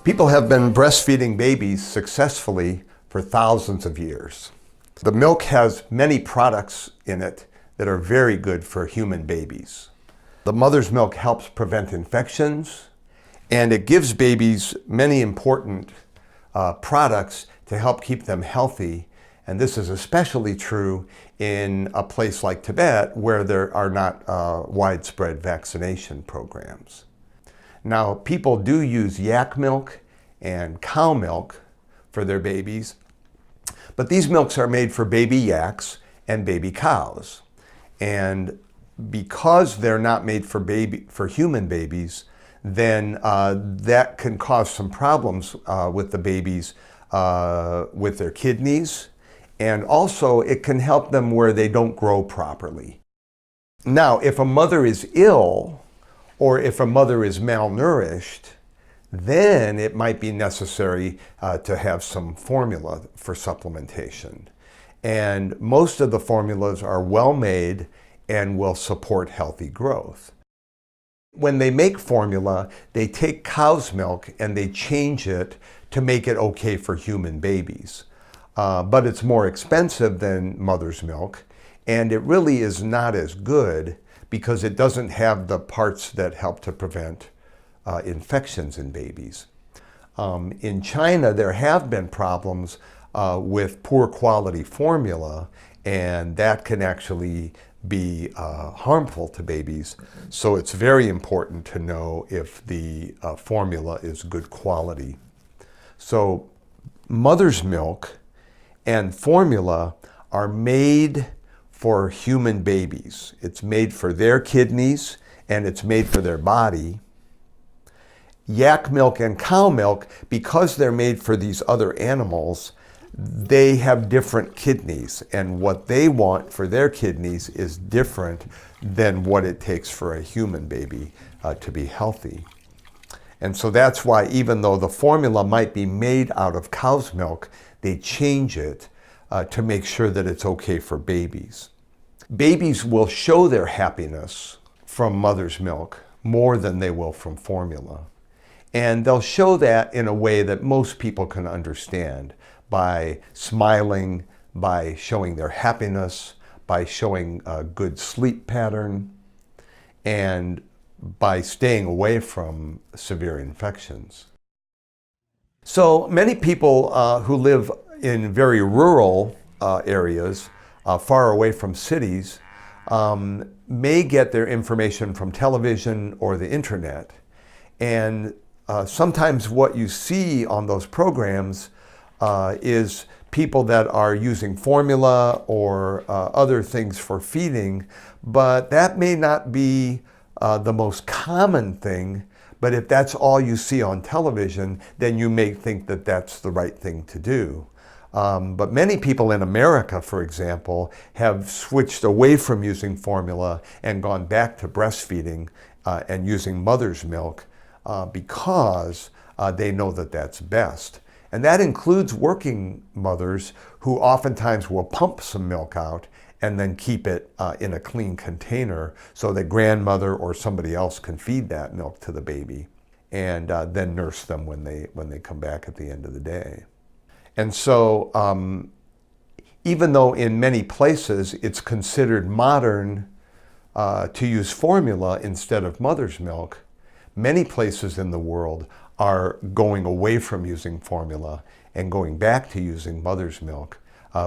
People have been breastfeeding babies successfully for thousands of years. The milk has many products in it that are very good for human babies. The mother's milk helps prevent infections, and it gives babies many important products to help keep them healthy. And this is especially true in a place like Tibet, where there are not widespread vaccination programs. Now, people do use yak milk and cow milk for their babies, but these milks are made for baby yaks and baby cows. And because they're not made for human babies, then that can cause some problems with the babies with their kidneys, and also it can help them where they don't grow properly. Now, if a mother is ill or if a mother is malnourished, then it might be necessary to have some formula for supplementation. And most of the formulas are well made and will support healthy growth. When they make formula, they take cow's milk and they change it to make it okay for human babies. But it's more expensive than mother's milk, and it really is not as good because it doesn't have the parts that help to prevent infections in babies. In China, there have been problems with poor quality formula, and that can actually be harmful to babies. So it's very important to know if the formula is good quality. So mother's milk and formula are made for human babies. It's made for their kidneys and it's made for their body. Yak milk and cow milk, because they're made for these other animals, they have different kidneys, and what they want for their kidneys is different than what it takes for a human baby to be healthy. And so that's why, even though the formula might be made out of cow's milk, they change it to make sure that it's okay for babies. Babies will show their happiness from mother's milk more than they will from formula. And they'll show that in a way that most people can understand, by smiling, by showing their happiness, by showing a good sleep pattern, and by staying away from severe infections. So many people who live in very rural areas, far away from cities, may get their information from television or the internet. And sometimes what you see on those programs is people that are using formula or other things for feeding, but that may not be the most common thing. But if that's all you see on television, then you may think that that's the right thing to do. But many people in America, for example, have switched away from using formula and gone back to breastfeeding and using mother's milk because they know that that's best. And that includes working mothers who oftentimes will pump some milk out and then keep it in a clean container so that grandmother or somebody else can feed that milk to the baby and then nurse them when they come back at the end of the day. And so even though in many places it's considered modern to use formula instead of mother's milk, many places in the world are going away from using formula and going back to using mother's milk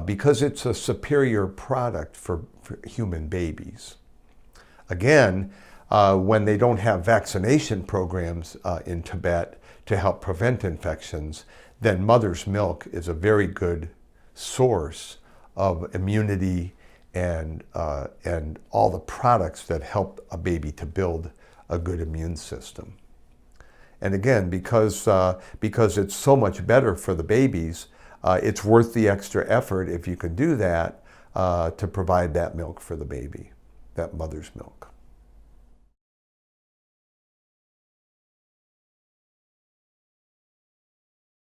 because it's a superior product for human babies. Again, when they don't have vaccination programs in Tibet to help prevent infections, then mother's milk is a very good source of immunity and all the products that help a baby to build a good immune system. And again, because it's so much better for the babies, it's worth the extra effort if you can do that to provide that milk for the baby, that mother's milk.